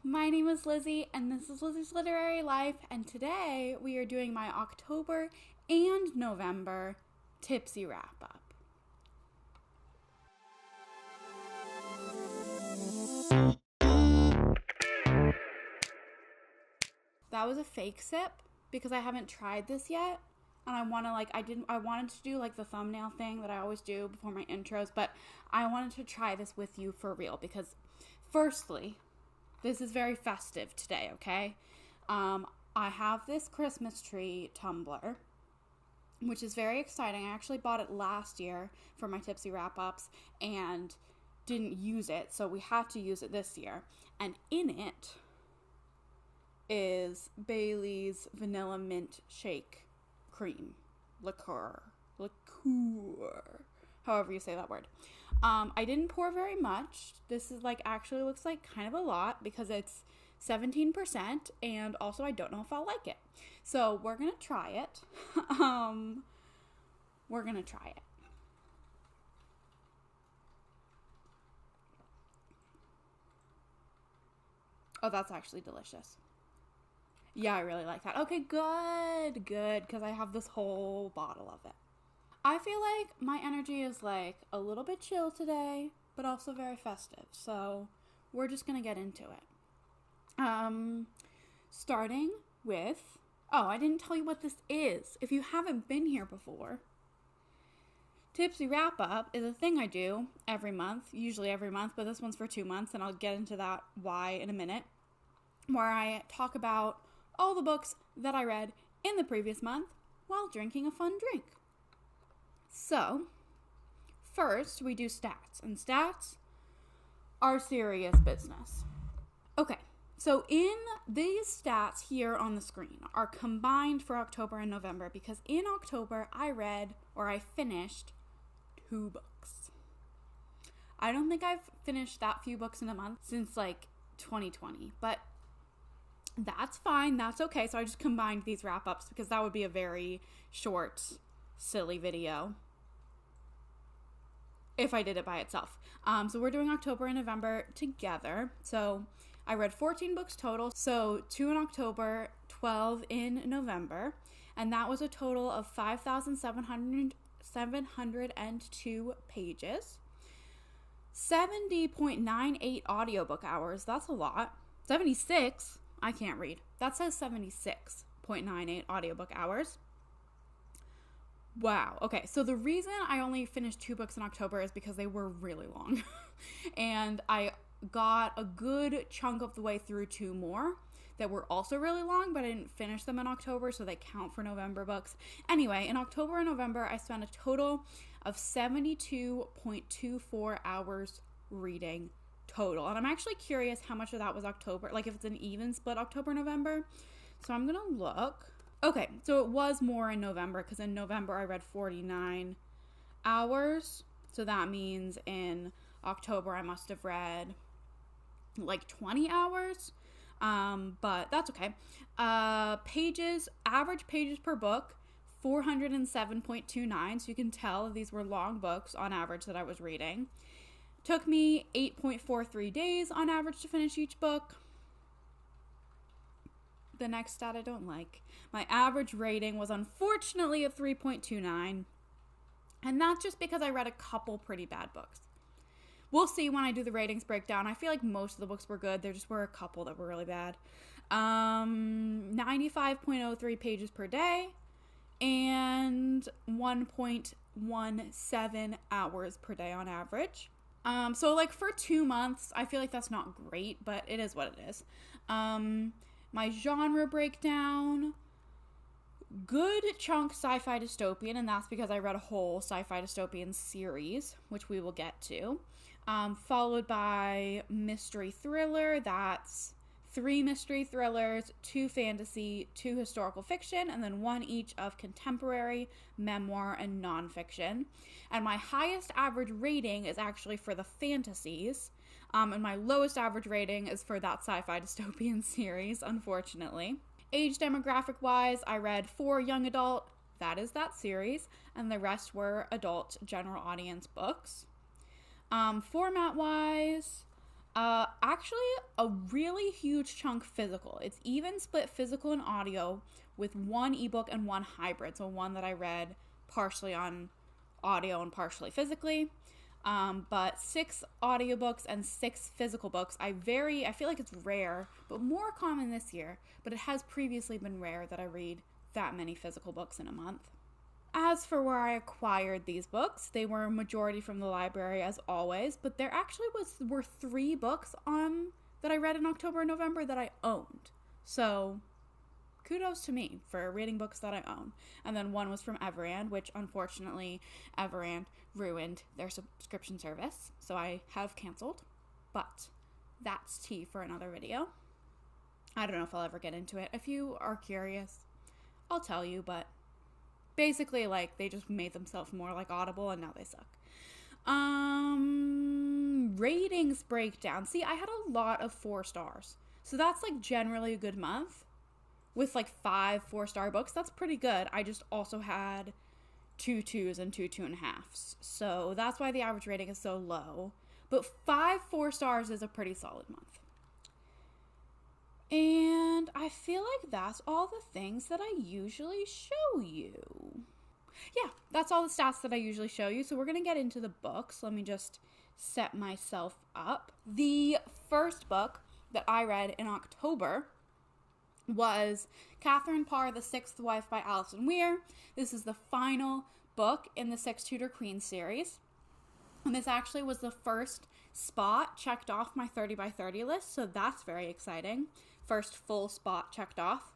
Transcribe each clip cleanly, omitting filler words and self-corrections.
my name is Lizzie, and this is Lizzie's Literary Life, and today we are doing my October and November Tipsy wrap-up. That was a fake sip because I haven't tried this yet, and I wanted to do the thumbnail thing that I always do before my intros, but I wanted to try this with you for real because, firstly, this is very festive today, okay? I have this Christmas tree tumbler, which is very exciting. I actually bought it last year for my Tipsy wrap-ups and didn't use it, so we had to use it this year. And in it is Bailey's Vanilla Mint Shake Cream. Liqueur. However you say that word. I didn't pour very much. This is actually looks like kind of a lot because it's 17%, and also I don't know if I'll like it. So we're gonna try it. We're gonna try it. Oh, that's actually delicious. Yeah, I really like that. Okay, good, because I have this whole bottle of it. I feel like my energy is a little bit chill today, but also very festive. So we're just going to get into it. Starting with, I didn't tell you what this is. If you haven't been here before, Tipsy Wrap Up is a thing I do every month, usually every month, but this one's for 2 months, and I'll get into that why in a minute, where I talk about all the books that I read in the previous month while drinking a fun drink. So, first we do stats, and stats are serious business. Okay, so in these stats here on the screen are combined for October and November because in October I finished 2 books. I don't think I've finished that few books in a month since 2020, but that's fine, that's okay. So I just combined these wrap-ups because that would be a very short, silly video if I did it by itself. So we're doing October and November together. So I read 14 books total, so 2 in October, 12 in November, and that was a total of 5,702 pages. 70.98 audiobook hours, that's a lot. 76, I can't read. That says 76.98 audiobook hours. Wow. Okay, so the reason I only finished 2 books in October is because they were really long. And I got a good chunk of the way through 2 more that were also really long, but I didn't finish them in October, so they count for November books. Anyway, in October and November, I spent a total of 72.24 hours reading total. And I'm actually curious how much of that was October, if it's an even split October-November. So I'm gonna look. Okay, so it was more in November because in November I read 49 hours. So that means in October I must have read 20 hours. But that's okay. Average pages per book, 407.29. So you can tell these were long books on average that I was reading. Took me 8.43 days on average to finish each book. The next stat I don't like. My average rating was unfortunately a 3.29. And that's just because I read a couple pretty bad books. We'll see when I do the ratings breakdown. I feel like most of the books were good. There just were a couple that were really bad. 95.03 pages per day. And 1.17 hours per day on average. So for 2 months, I feel like that's not great, but it is what it is. My genre breakdown, good chunk sci-fi dystopian, and that's because I read a whole sci-fi dystopian series, which we will get to. Followed by mystery thriller, that's 3 mystery thrillers, 2 fantasy, 2 historical fiction, and then 1 each of contemporary, memoir, and nonfiction. And my highest average rating is actually for the fantasies, and my lowest average rating is for that sci-fi dystopian series, unfortunately. Age demographic-wise, I read 4 young adult, that is that series, and the rest were adult general audience books. Format-wise, Actually, a really huge chunk physical. It's even split physical and audio with one ebook and one hybrid. So one that I read partially on audio and partially physically. But 6 audiobooks and 6 physical books. I feel like it's rare, but more common this year. But it has previously been rare that I read that many physical books in a month. As for where I acquired these books, they were a majority from the library as always, but there actually were 3 books that I read in October and November that I owned. So kudos to me for reading books that I own. And then one was from Everand, which unfortunately Everand ruined their subscription service, so I have canceled. But that's tea for another video. I don't know if I'll ever get into it. If you are curious, I'll tell you, but basically, like, they just made themselves more like Audible, and now they suck. Ratings breakdown. See, I had a lot of 4 stars. So that's, like, generally a good month. With, like, 5 4-star books, that's pretty good. I just also had 2 2s and 2 2.5s. So that's why the average rating is so low. But 5 4 stars is a pretty solid month. And I feel like that's all the things that I usually show you. Yeah, that's all the stats that I usually show you. So we're going to get into the books. Let me just set myself up. The first book that I read in October was Catherine Parr, The Sixth Wife by Alison Weir. This is the final book in the Six Tudor Queens series. And this actually was the first spot checked off my 30 by 30 list, so that's very exciting. First full spot checked off.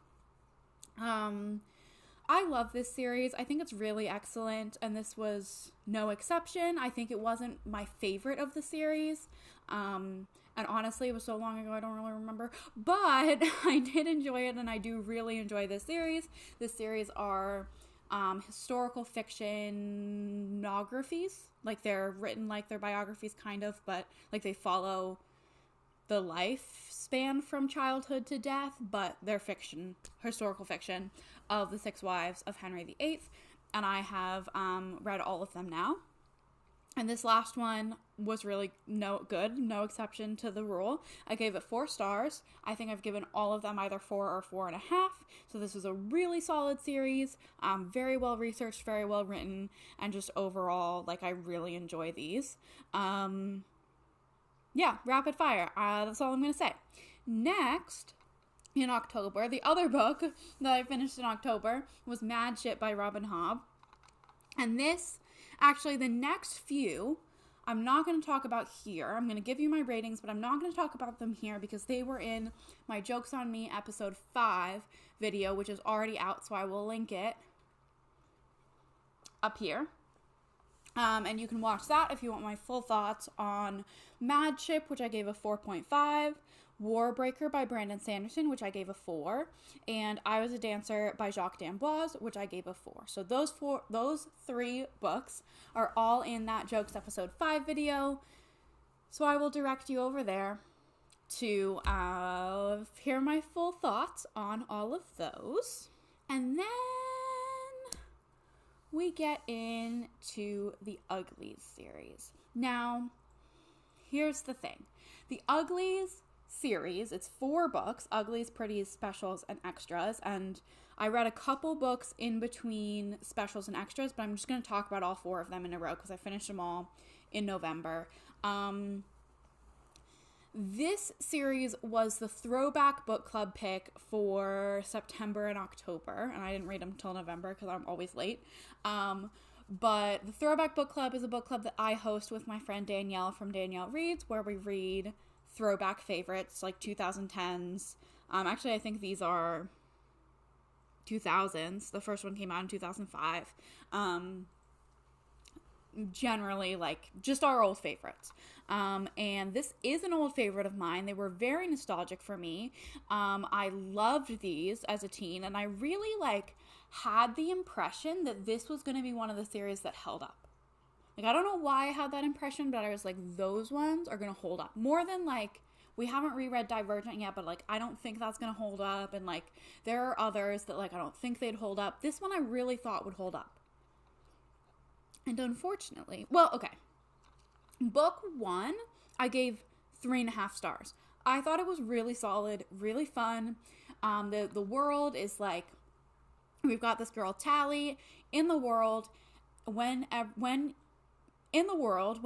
I love this series. I think it's really excellent, and this was no exception. I think it wasn't my favorite of the series. And honestly, it was so long ago, I don't really remember. But I did enjoy it, and I do really enjoy this series. This series are historical fiction biographies. Like, they're written like they're biographies, kind of, but like they follow the lifespan from childhood to death, but they're fiction, historical fiction of the 6 wives of Henry VIII. And I have read all of them now. And this last one was really no exception to the rule. I gave it 4 stars. I think I've given all of them either 4 or 4.5. So this is a really solid series. Very well researched, very well written, and just overall, like, I really enjoy these. Yeah, rapid fire. That's all I'm going to say. Next, in October, the other book that I finished in October was Mad Ship by Robin Hobb. And this, actually, the next few, I'm not going to talk about here. I'm going to give you my ratings, but I'm not going to talk about them here because they were in my Jokes on Me episode 5 video, which is already out, so I will link it up here. And you can watch that if you want my full thoughts on Mad Ship, which I gave a 4.5, Warbreaker by Brandon Sanderson, which I gave a 4, and I Was a Dancer by Jacques d'Amboise, which I gave a 4. So those 3 books are all in that Jokes episode 5 video. So I will direct you over there to hear my full thoughts on all of those. And then we get into the Uglies series. Now, here's the thing. The Uglies series, it's 4 books, Uglies, Pretties, Specials, and Extras, and I read a couple books in between Specials and Extras, but I'm just going to talk about all 4 of them in a row because I finished them all in November. This series was the throwback book club pick for September and October, and I didn't read them until November because I'm always late. But the Throwback Book Club is a book club that I host with my friend Danielle from Danielle Reads, where we read throwback favorites, like 2010s. Actually, I think these are 2000s. The first one came out in 2005. Generally, like, just our old favorites. And this is an old favorite of mine. They were very nostalgic for me. I loved these as a teen, and I really, like, had the impression that this was going to be one of the series that held up. Like, I don't know why I had that impression, but I was like, those ones are going to hold up. More than, like, we haven't reread Divergent yet, but, like, I don't think that's going to hold up. And, like, there are others that, like, I don't think they'd hold up. This one I really thought would hold up. And unfortunately, well, okay. Book 1, I gave 3.5 stars. I thought it was really solid, really fun. The world is like, we've got this girl Tally in the world. When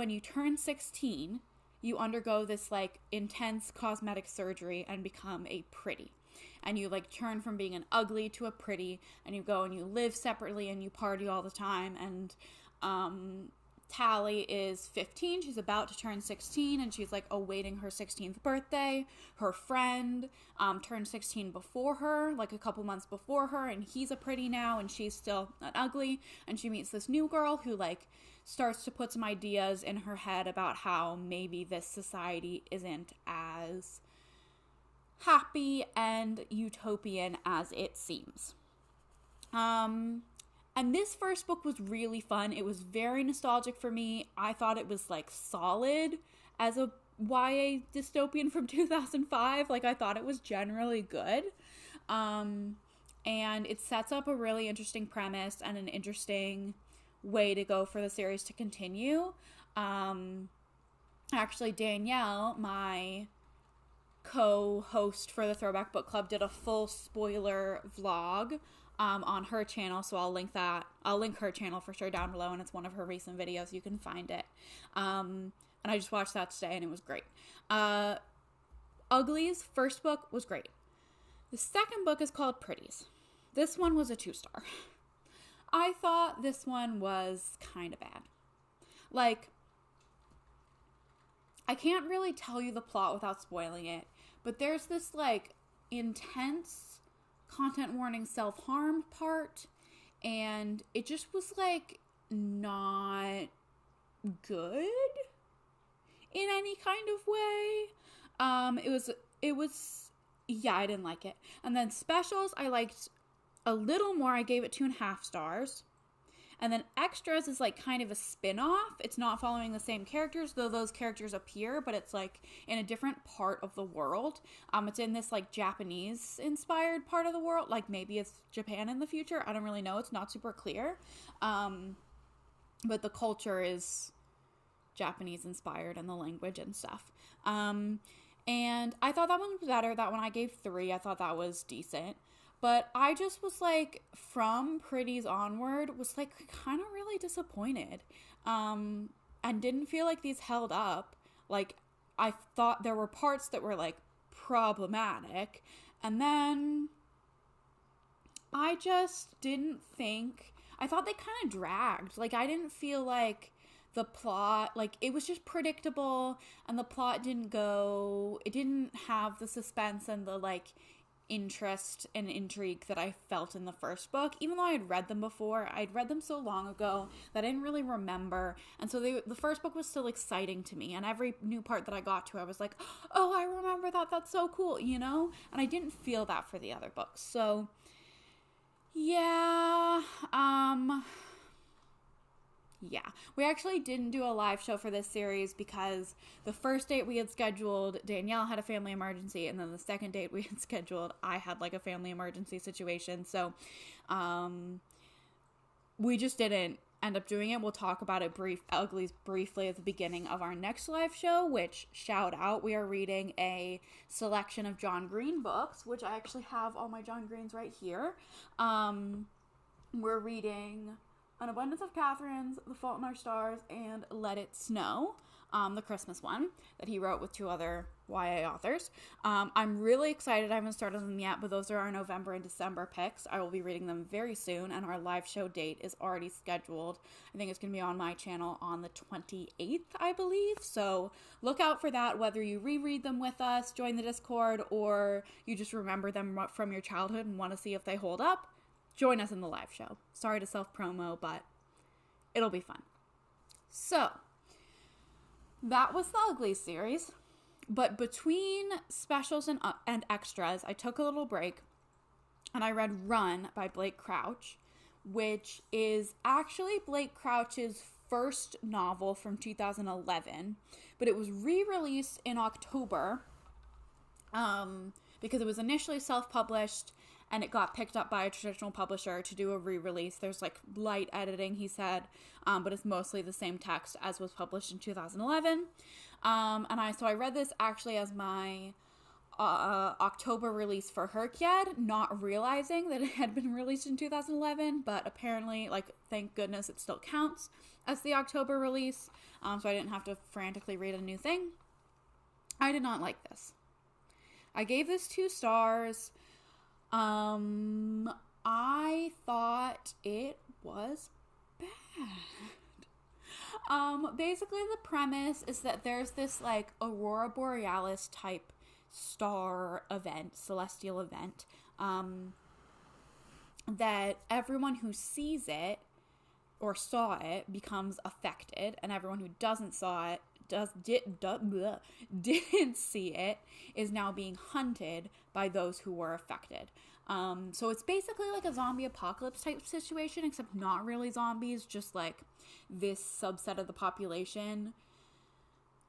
you turn 16, you undergo this like intense cosmetic surgery and become a pretty. And you like turn from being an ugly to a pretty, and you go and you live separately and you party all the time. And Tally is 15. She's about to turn 16, and she's like awaiting her 16th birthday. Her friend turned 16 before her, like a couple months before her, and he's a pretty now, and she's still an ugly. And she meets this new girl who like starts to put some ideas in her head about how maybe this society isn't as happy and utopian as it seems. And this first book was really fun. It was very nostalgic for me. I thought it was like solid as a YA dystopian from 2005. Like I thought it was generally good. And it sets up a really interesting premise and an interesting way to go for the series to continue. Actually, Danielle, my co-host for the Throwback Book Club, did a full spoiler vlog on her channel, so I'll link her channel for sure down below, and it's one of her recent videos. You can find it. And I just watched that today, and it was great. Ugly's first book was great. The second book is called Pretties. This one was a 2-star. I thought this one was kind of bad. Like, I can't really tell you the plot without spoiling it, but there's this like intense content warning self-harm part, and it just was like not good in any kind of way. It was yeah, I didn't like it. And then Specials I liked a little more. I gave it 2.5 stars. And then Extras is like kind of a spin-off. It's not following the same characters, though those characters appear, but it's like in a different part of the world. It's in this like Japanese inspired part of the world. Like maybe it's Japan in the future. I don't really know. It's not super clear. But the culture is Japanese inspired and the language and stuff. And I thought that one was better. That one I gave 3. I thought that was decent. But I just was like, from Pretties onward, was like kind of really disappointed. And didn't feel like these held up. Like, I thought there were parts that were like problematic. And then I just didn't think, I thought they kind of dragged. Like, I didn't feel like the plot, like, it was just predictable. And the plot didn't have the suspense and the like interest and intrigue that I felt in the first book. Even though I had read them before, I'd read them so long ago that I didn't really remember, and so the first book was still exciting to me, and every new part that I got to I was like, oh, I remember that, that's so cool, you know? And I didn't feel that for the other books. So yeah, we actually didn't do a live show for this series because the first date we had scheduled, Danielle had a family emergency, and then the second date we had scheduled, I had like a family emergency situation. So we just didn't end up doing it. We'll talk about it briefly at the beginning of our next live show, which, shout out, we are reading a selection of John Green books, which I actually have all my John Greens right here. We're reading An Abundance of Catherines, The Fault in Our Stars, and Let It Snow, the Christmas one that he wrote with 2 other YA authors. I'm really excited. I haven't started them yet, but those are our November and December picks. I will be reading them very soon, and our live show date is already scheduled. I think it's going to be on my channel on the 28th, I believe. So look out for that, whether you reread them with us, join the Discord, or you just remember them from your childhood and want to see if they hold up. Join us in the live show. Sorry to self-promo, but it'll be fun. So, that was the Ugly series. But between Specials and Extras, I took a little break, and I read Run by Blake Crouch, which is actually Blake Crouch's first novel from 2011, but it was re-released in October because it was initially self-published, and it got picked up by a traditional publisher to do a re-release. There's like light editing, he said, but it's mostly the same text as was published in 2011. So I read this actually as my October release for Herkyed, not realizing that it had been released in 2011, but apparently, like, thank goodness it still counts as the October release, so I didn't have to frantically read a new thing. I did not like this. I gave this 2 stars. I thought it was bad. Basically the premise is that there's this, like, Aurora Borealis type star event, celestial event, that everyone who sees it or saw it becomes affected, and everyone who didn't see it is now being hunted by those who were affected. So it's basically like a zombie apocalypse type situation, except not really zombies, just like this subset of the population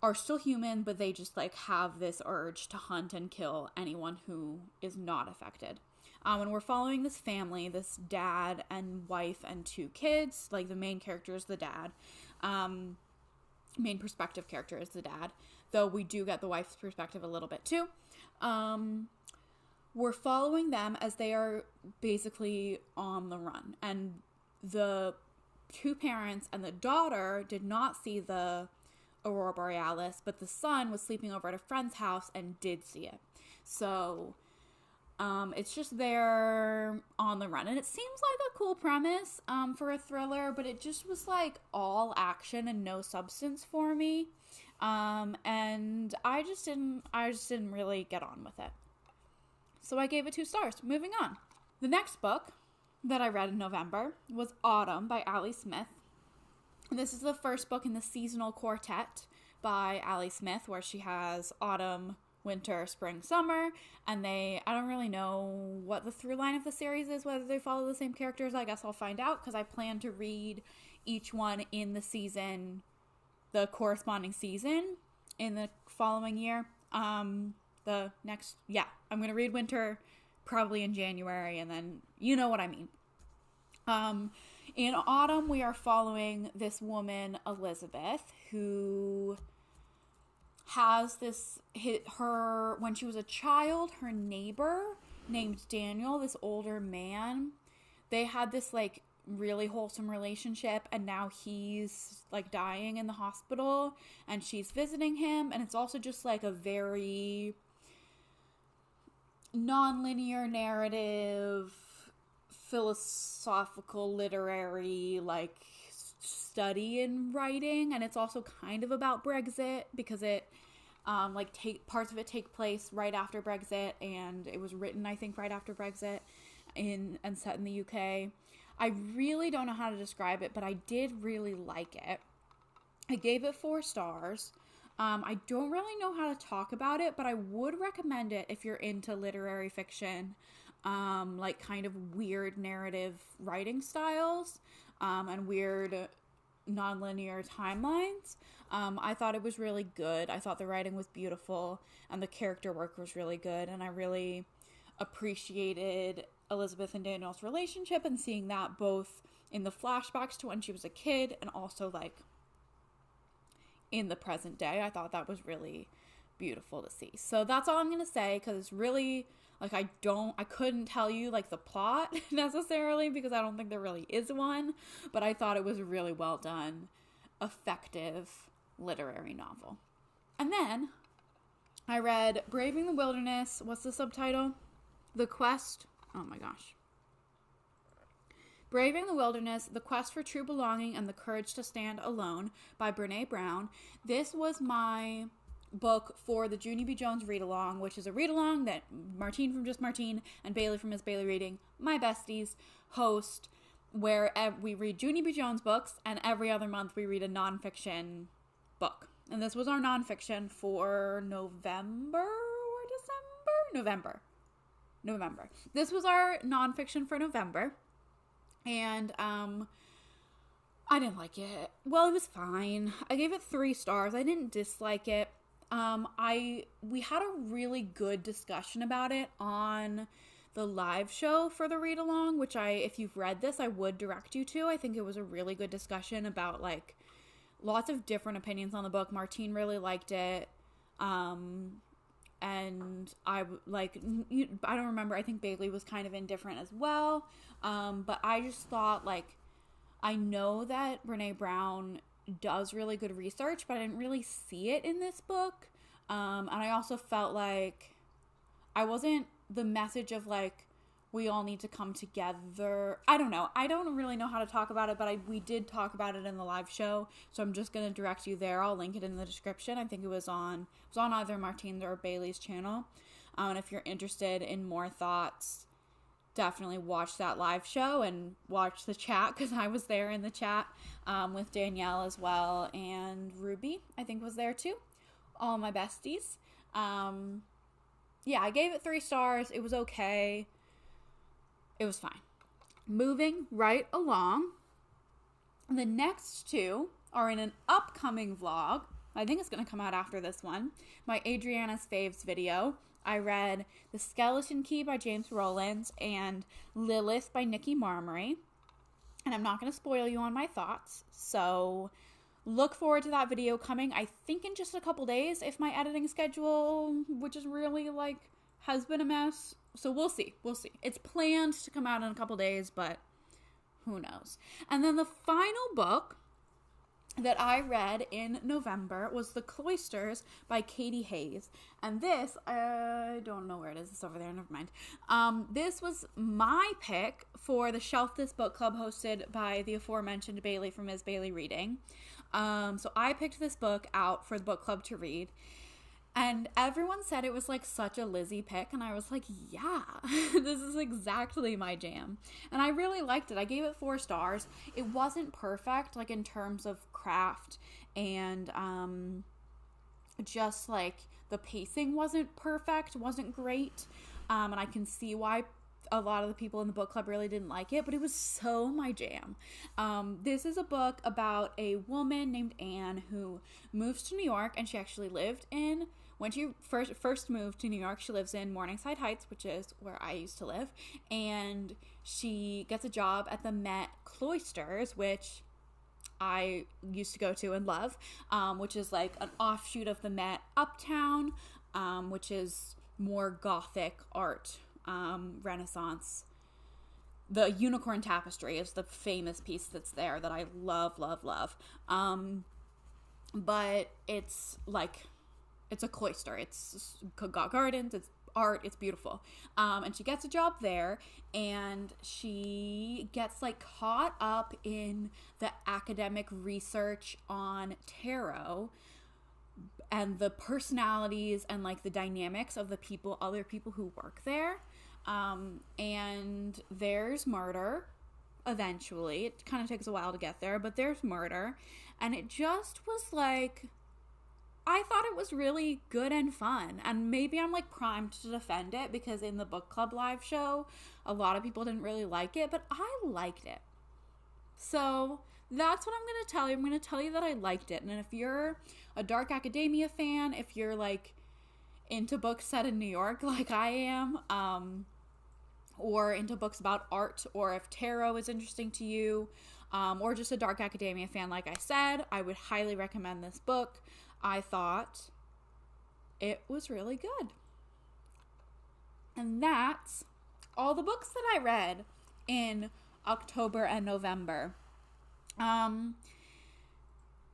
are still human, but they just like have this urge to hunt and kill anyone who is not affected. And we're following this family, this dad and wife and 2 kids. Like, the main character is the dad. Main perspective character is the dad, though we do get the wife's perspective a little bit too. We're following them as they are basically on the run, and the 2 parents and the daughter did not see the Aurora Borealis, but the son was sleeping over at a friend's house and did see it. So it's just they're on the run, and it seems like a cool premise for a thriller, but it just was like all action and no substance for me, and I just didn't really get on with it. So I gave it 2 stars. Moving on. The next book that I read in November was Autumn by Ali Smith. This is the first book in the seasonal quartet by Ali Smith, where she has autumn, winter, spring, summer, and I don't really know what the through line of the series is, whether they follow the same characters. I guess I'll find out, because I plan to read each one in the season, the corresponding season, in the following year. I'm going to read winter probably in January, and then you know what I mean. In autumn, we are following this woman, Elizabeth, who has when she was a child, her neighbor named Daniel, this older man, they had this, like, really wholesome relationship, and now he's, like, dying in the hospital, and she's visiting him, and it's also just, like, a very non-linear narrative, philosophical, literary, like, study in writing, and it's also kind of about Brexit, because it parts of it take place right after Brexit, and it was written, I think, right after Brexit and set in the UK. I really don't know how to describe it, but I did really like it. I gave it 4 stars. I don't really know how to talk about it, but I would recommend it if you're into literary fiction, like kind of weird narrative writing styles, and weird nonlinear timelines. I thought it was really good. I thought the writing was beautiful, and the character work was really good, and I really appreciated Elizabeth and Daniel's relationship, and seeing that both in the flashbacks to when she was a kid and also, like, in the present day. I thought that was really beautiful to see. So that's all I'm going to say, because it's really, like, I couldn't tell you, like, the plot necessarily, because I don't think there really is one, but I thought it was a really well done, effective literary novel. And then I read Braving the Wilderness. What's the subtitle? The Quest. Oh my gosh. Braving the Wilderness, The Quest for True Belonging and the Courage to Stand Alone by Brene Brown. This was my book for the Junie B Jones read-along, which is a read-along that Martine from Just Martine and Bailey from Miss Bailey Reading, my besties, host, where we read Junie B Jones books, and every other month we read a nonfiction book. And this was our nonfiction for November. This was our nonfiction for November. And, I didn't like it. Well, it was fine. I gave it 3 stars. I didn't dislike it. We had a really good discussion about it on the live show for the read-along, which if you've read this, I would direct you to. I think it was a really good discussion about, like, lots of different opinions on the book. Martine really liked it. And I don't remember. I think Bailey was kind of indifferent as well. But I just thought, like, I know that Brene Brown does really good research, but I didn't really see it in this book. And I also felt like the message of, like, we all need to come together. I don't know. I don't really know how to talk about it, but we did talk about it in the live show, so I'm just going to direct you there. I'll link it in the description. I think it was on either Martine's or Bailey's channel. And if you're interested in more thoughts, definitely watch that live show and watch the chat, because I was there in the chat with Danielle as well, and Ruby, I think, was there too. All my besties. Yeah, I gave it 3 stars. It was okay. It was fine. Moving right along, the next 2 are in an upcoming vlog. I think it's going to come out after this one. My Adriana's Faves video. I read The Skeleton Key by James Rowlands and Lilith by Nikki Marmory. And I'm not going to spoil you on my thoughts. So look forward to that video coming, I think, in just a couple days, if my editing schedule, which is really, like, has been a mess. So we'll see. It's planned to come out in a couple days, but who knows. And then the final book that I read in November was The Cloisters by Katie Hayes. And this, I don't know where it is. It's over there. Never mind. This was my pick for the Shelf This Book Club hosted by the aforementioned Bailey from Ms. Bailey Reading. So I picked this book out for the book club to read. And everyone said it was, like, such a Lizzie pick, and I was like, yeah, this is exactly my jam. And I really liked it. I gave it 4 stars. It wasn't perfect, like, in terms of craft, and just, like, the pacing wasn't perfect, wasn't great, and I can see why a lot of the people in the book club really didn't like it, but it was so my jam. This is a book about a woman named Anne who moves to New York, and she actually lived in, when she first moved to New York, she lives in Morningside Heights, which is where I used to live, and she gets a job at the Met Cloisters, which I used to go to and love, which is like an offshoot of the Met Uptown, which is more Gothic art, Renaissance. The Unicorn Tapestry is the famous piece that's there that I love, love, love. But it's like, it's a cloister. It's got gardens, it's art, it's beautiful. And she gets a job there, and she gets, like, caught up in the academic research on tarot and the personalities and, like, the dynamics of the other people who work there. And there's murder eventually. It kind of takes a while to get there, but there's murder. And it just was like, I thought it was really good and fun. And maybe I'm, like, primed to defend it because in the book club live show, a lot of people didn't really like it, but I liked it. So that's what I'm going to tell you. I'm going to tell you that I liked it. And if you're a dark academia fan, if you're, like, into books set in New York like I am, or into books about art, or if tarot is interesting to you, or just a dark academia fan like I said, I would highly recommend this book. I thought it was really good. And that's all the books that I read in October and November.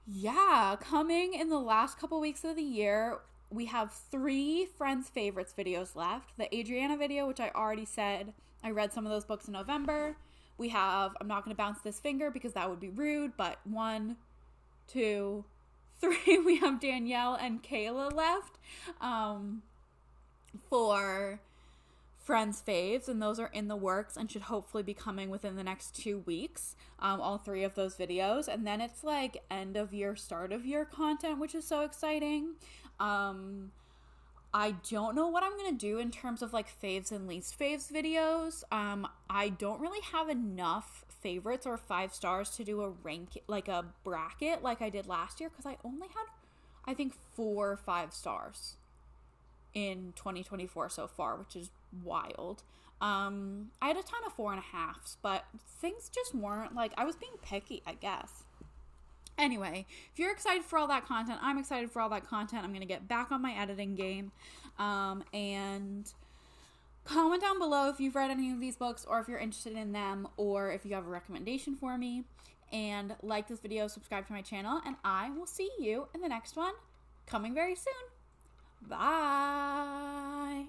Yeah, coming in the last couple weeks of the year, we have 3 Friends Favorites videos left. The Adriana video, which I already said, I read some of those books in November. We have, I'm not going to bounce this finger because that would be rude, but 1, 2, 3, we have Danielle and Kayla left for Friends Faves, and those are in the works and should hopefully be coming within the next 2 weeks, all 3 of those videos. And then it's like end of year, start of year content, which is so exciting. I don't know what I'm going to do in terms of, like, faves and least faves videos. I don't really have enough favorites or 5 stars to do a rank, like a bracket like I did last year, because I only had, I think, 4 or 5 stars in 2024 so far, which is wild. I had a ton of 4.5s, but things just weren't, like, I was being picky, I guess. Anyway, if you're excited for all that content, I'm excited for all that content. I'm going to get back on my editing game. And comment down below if you've read any of these books or if you're interested in them or if you have a recommendation for me. And like this video, subscribe to my channel, and I will see you in the next one coming very soon. Bye.